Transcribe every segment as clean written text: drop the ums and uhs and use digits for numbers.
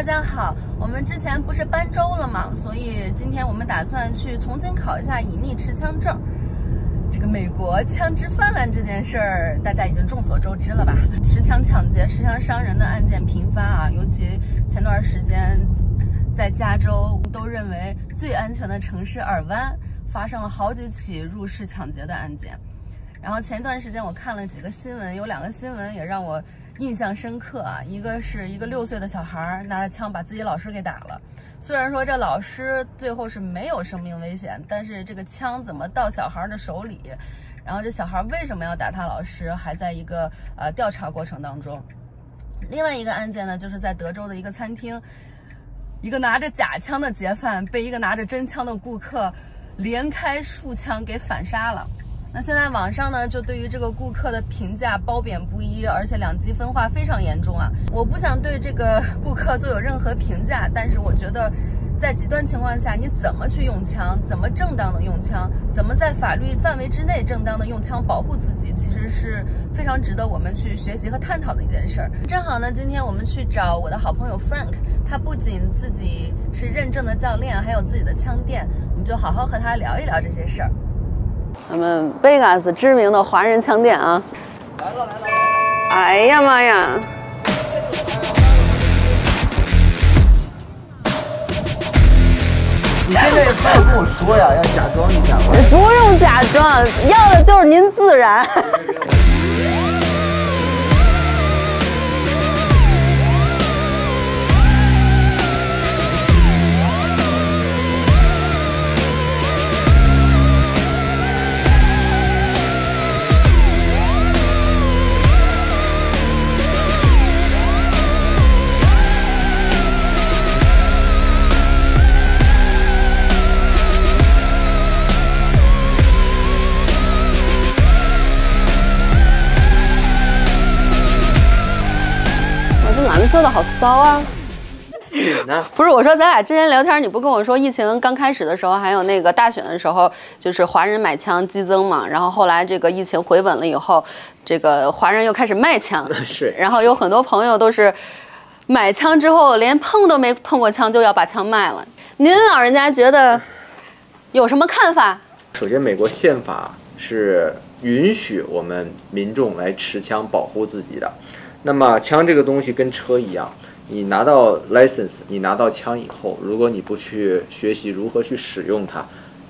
大家好，我们之前不是搬州了吗？所以今天我们打算去重新考一下隐匿持枪证。这个美国枪支泛滥这件事儿，大家已经众所周知了吧？持枪抢劫、持枪伤人的案件频发啊，尤其前段时间在加州都认为最安全的城市尔湾发生了好几起入室抢劫的案件。然后前段时间我看了几个新闻，有2个新闻也让我印象深刻啊。一个是一个6岁的小孩拿着枪把自己老师给打了，虽然说这老师最后是没有生命危险，但是这个枪怎么到小孩的手里，然后这小孩为什么要打他老师，还在一个调查过程当中。另外一个案件呢，就是在德州的一个餐厅，一个拿着假枪的劫犯被一个拿着真枪的顾客连开数枪给反杀了。那现在网上呢，就对于这个顾客的评价褒贬不一，而且两极分化非常严重啊。我不想对这个顾客做有任何评价，但是我觉得在极端情况下，你怎么去用枪，怎么正当的用枪，怎么在法律范围之内正当的用枪保护自己，其实是非常值得我们去学习和探讨的一件事儿。正好呢，今天我们去找我的好朋友 Frank， 他不仅自己是认证的教练，还有自己的枪店，我们就好好和他聊一聊这些事儿。咱们 Vegas 知名的华人枪店啊，来了！哎呀妈呀！你现在不要跟我说呀，要假装一下。不用假装，要的就是您自然。蓝色的好骚啊！紧呢？不是，我说咱俩之前聊天，你不跟我说疫情刚开始的时候，还有那个大选的时候，就是华人买枪激增嘛。然后后来这个疫情回稳了以后，这个华人又开始卖枪，是。然后有很多朋友都是买枪之后连碰都没碰过枪就要把枪卖了。您老人家觉得有什么看法？首先，美国宪法是允许我们民众来持枪保护自己的。那么枪这个东西跟车一样，你拿到 license， 你拿到枪以后，如果你不去学习如何去使用它，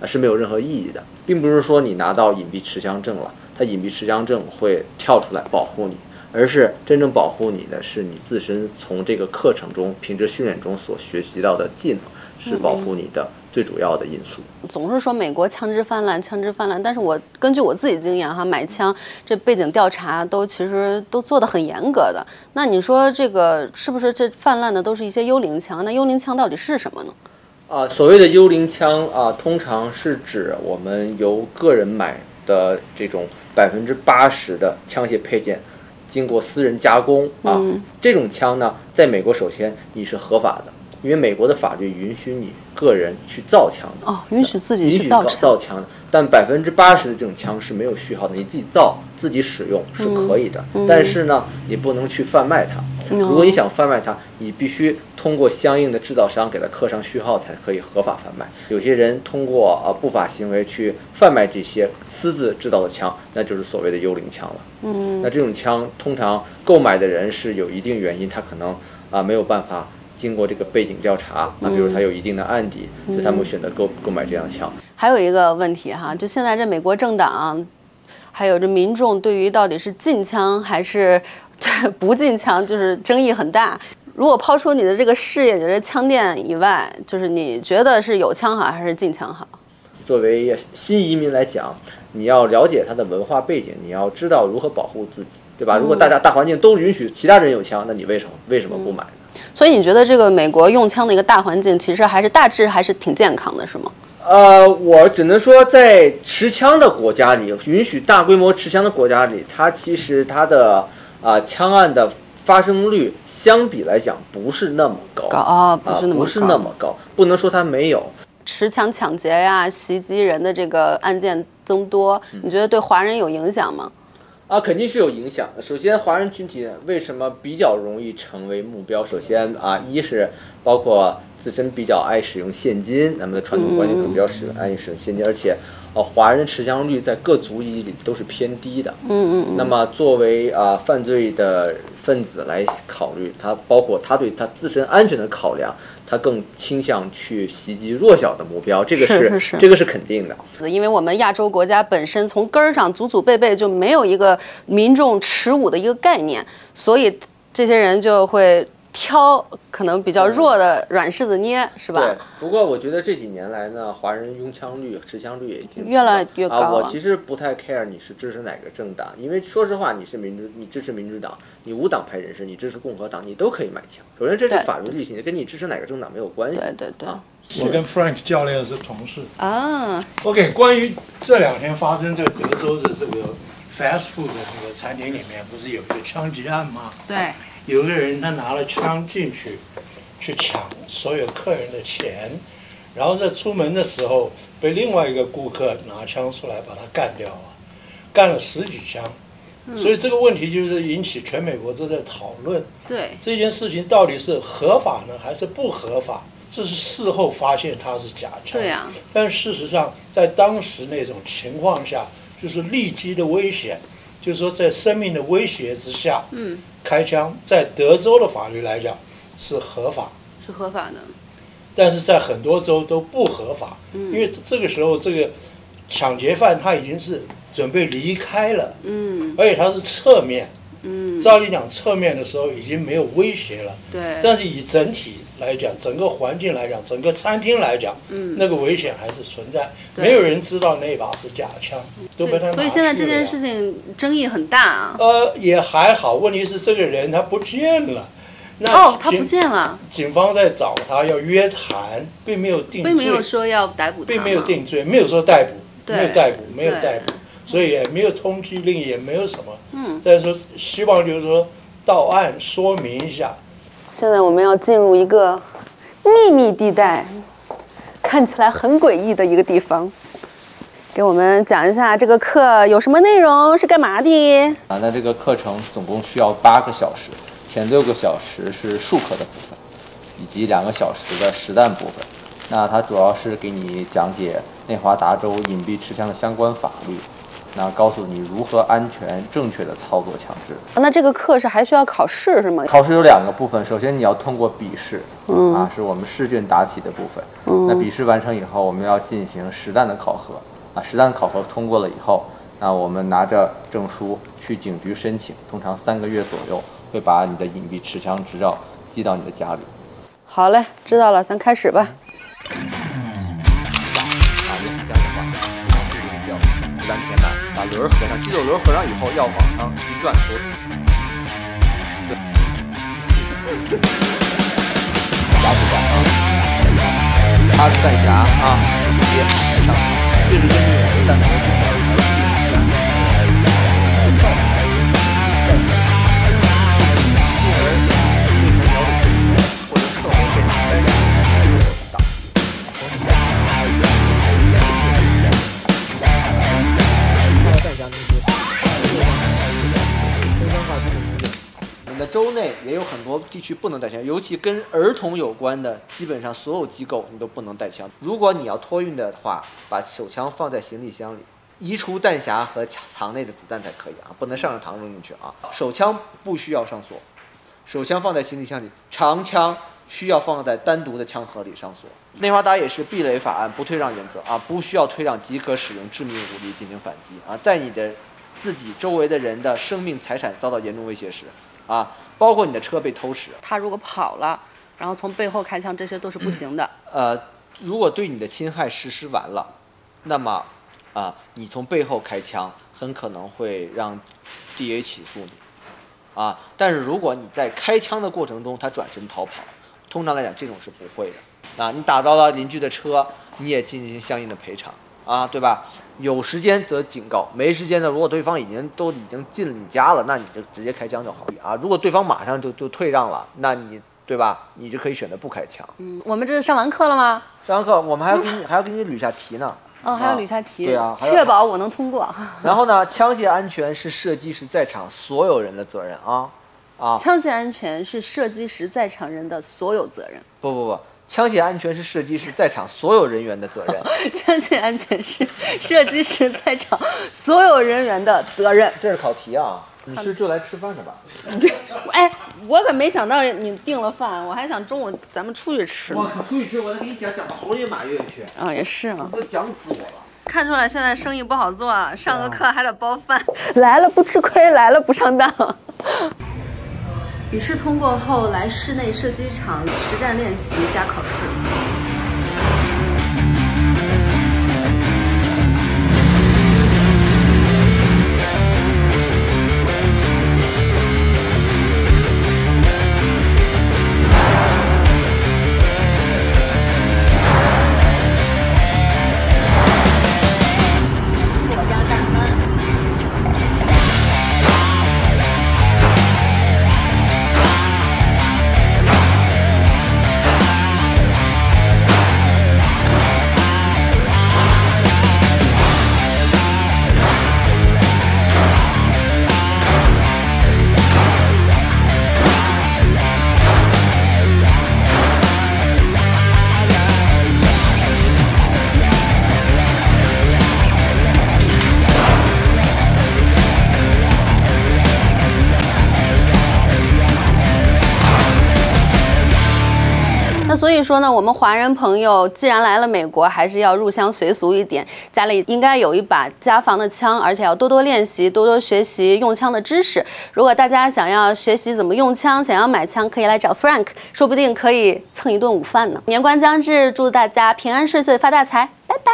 是没有任何意义的。并不是说你拿到隐蔽持枪证了，它隐蔽持枪证会跳出来保护你，而是真正保护你的是你自身从这个课程中、品质训练中所学习到的技能，是保护你的最主要的因素。总是说美国枪支泛滥，但是我根据我自己经验哈，买枪这背景调查其实都做得很严格的。那你说这个是不是这泛滥的都是一些幽灵枪？那幽灵枪到底是什么呢？所谓的幽灵枪通常是指我们由个人买的这种80%的枪械配件，经过私人加工这种枪呢，在美国首先你是合法的。因为美国的法律允许你个人去造枪的允许自己去造枪的，但80%的这种枪是没有序号的，你自己造自己使用是可以的，但是呢，你不能去贩卖它。如果你想贩卖它，你必须通过相应的制造商给它刻上序号，才可以合法贩卖。有些人通过不法行为去贩卖这些私自制造的枪，那就是所谓的幽灵枪了。那这种枪通常购买的人是有一定原因，他可能没有办法经过这个背景调查比如他有一定的案底，所以他们会选择购买这样的枪。还有一个问题哈，就现在这美国政党，还有这民众对于到底是禁枪还是不禁枪，就是争议很大。如果抛出你的这个事业，你的这枪店以外，就是你觉得是有枪好还是禁枪好？作为新移民来讲，你要了解他的文化背景，你要知道如何保护自己，对吧？如果大环境都允许其他人有枪，那你为什么不买呢？所以你觉得这个美国用枪的一个大环境，其实大致还是挺健康的，是吗？我只能说，在持枪的国家里，允许大规模持枪的国家里，其实它的枪案的发生率相比来讲不是那么高不是那么高，不能说它没有。持枪抢劫呀、袭击人的这个案件增多，你觉得对华人有影响吗？肯定是有影响的。首先，华人群体为什么比较容易成为目标？首先一是包括自身比较爱使用现金，咱们的传统观念可能比较爱使用现金，而且华人持枪率在各族裔里都是偏低的。那么作为犯罪的分子来考虑，他包括他对他自身安全的考量，他更倾向去袭击弱小的目标，这个是肯定的。因为我们亚洲国家本身从根儿上祖祖辈辈就没有一个民众持武的一个概念，所以这些人就会挑可能比较弱的软柿子捏，是吧？对。不过我觉得这几年来呢，华人拥枪率、持枪率也挺越来越高了。我其实不太 care 你是支持哪个政党，因为说实话，你支持民主党，你无党派人士，你支持共和党，你都可以买枪。首先这是法律理性，跟你支持哪个政党没有关系。对。我跟 Frank 教练是同事啊。OK， 关于这2天发生这个德州的这个 fast food 的这个餐厅里面，不是有一个枪击案吗？对。有个人他拿了枪进去抢所有客人的钱，然后在出门的时候被另外一个顾客拿枪出来把他干掉了，干了10几枪。所以这个问题就是引起全美国都在讨论，对这件事情到底是合法呢还是不合法？这是事后发现它是假枪，对呀。但事实上，在当时那种情况下，就是立即的危险，就是说在生命的威胁之下，开枪，在德州的法律来讲是合法，是合法的，但是在很多州都不合法，因为这个时候这个抢劫犯他已经是准备离开了，而且他是侧面，照理讲侧面的时候已经没有威胁了，对，但是以整体来讲，整个环境来讲，整个餐厅来讲，那个危险还是存在，没有人知道那把是假枪，都被他拿去了。所以现在这件事情争议很大啊。也还好，问题是这个人他不见了。他不见了。警方在找他，要约谈，并没有定罪，并没有说要逮捕他，并没有定罪，没有说逮捕，没有逮捕，所以也没有通缉令，也没有什么。再说，希望就是说到案说明一下。现在我们要进入一个秘密地带，看起来很诡异的一个地方。给我们讲一下这个课有什么内容，是干嘛的？那这个课程总共需要8个小时，前6个小时是术科的部分，以及2个小时的实弹部分。那它主要是给你讲解内华达州隐蔽持枪的相关法律，那告诉你如何安全正确的操作枪支。那这个课是还需要考试是吗？考试有2个部分，首先你要通过笔试，是我们试卷答题的部分。那笔试完成以后，我们要进行实弹的考核。实弹考核通过了以后，那我们拿着证书去警局申请，通常3个月左右会把你的隐蔽持枪执照寄到你的家里。好嘞，知道了，咱开始吧。你持枪的话，速度比较子弹填满，把轮合上，机斗轮合上以后要往上一转锁死。夹子弹它是弹匣直接上去，这是根据你的弹头而定的。你的州内也有很多地区不能带枪，尤其跟儿童有关的，基本上所有机构你都不能带枪。如果你要托运的话，把手枪放在行李箱里，移除弹匣和膛内的子弹才可以不能上膛扔进去手枪不需要上锁，手枪放在行李箱里，长枪需要放在单独的枪盒里上锁。内华达也是壁垒法案不退让原则不需要退让即可使用致命武力进行反击在你的自己周围的人的生命财产遭到严重威胁时包括你的车被偷驶，他如果跑了，然后从背后开枪，这些都是不行的。如果对你的侵害实施完了，那么你从背后开枪，很可能会让 DA 起诉你但是如果你在开枪的过程中他转身逃跑，通常来讲这种是不会的你打到了邻居的车，你也进行相应的赔偿对吧？有时间则警告，没时间呢，如果对方已经进了你家了，那你就直接开枪就好如果对方马上就退让了，那你对吧？你就可以选择不开枪。我们这是上完课了吗？上完课，我们还要给你捋一下题呢。哦，还有履下题，对啊，确保我能通过。然后呢，枪械安全是射击时在场所有人的责任啊！枪械安全是射击时在场人的所有责任。不，枪械安全是射击时在场所有人员的责任。枪械安全是射击时在场所有人员的责任。这是考题啊！你是就来吃饭的吧？哎，我可没想到你订了饭，我还想中午咱们出去吃呢。我靠，出去吃，我再给你讲到猴年马月去。啊，也是啊。都讲死我了。看出来现在生意不好做，上个课还得包饭。来了不吃亏，来了不上当。笔试通过后，来室内射击场实战练习加考试。那所以说呢，我们华人朋友既然来了美国，还是要入乡随俗一点，家里应该有一把家防的枪，而且要多多练习，多多学习用枪的知识。如果大家想要学习怎么用枪，想要买枪，可以来找 Frank， 说不定可以蹭一顿午饭呢。年关将至，祝大家平安顺遂，发大财，拜拜。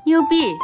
牛逼！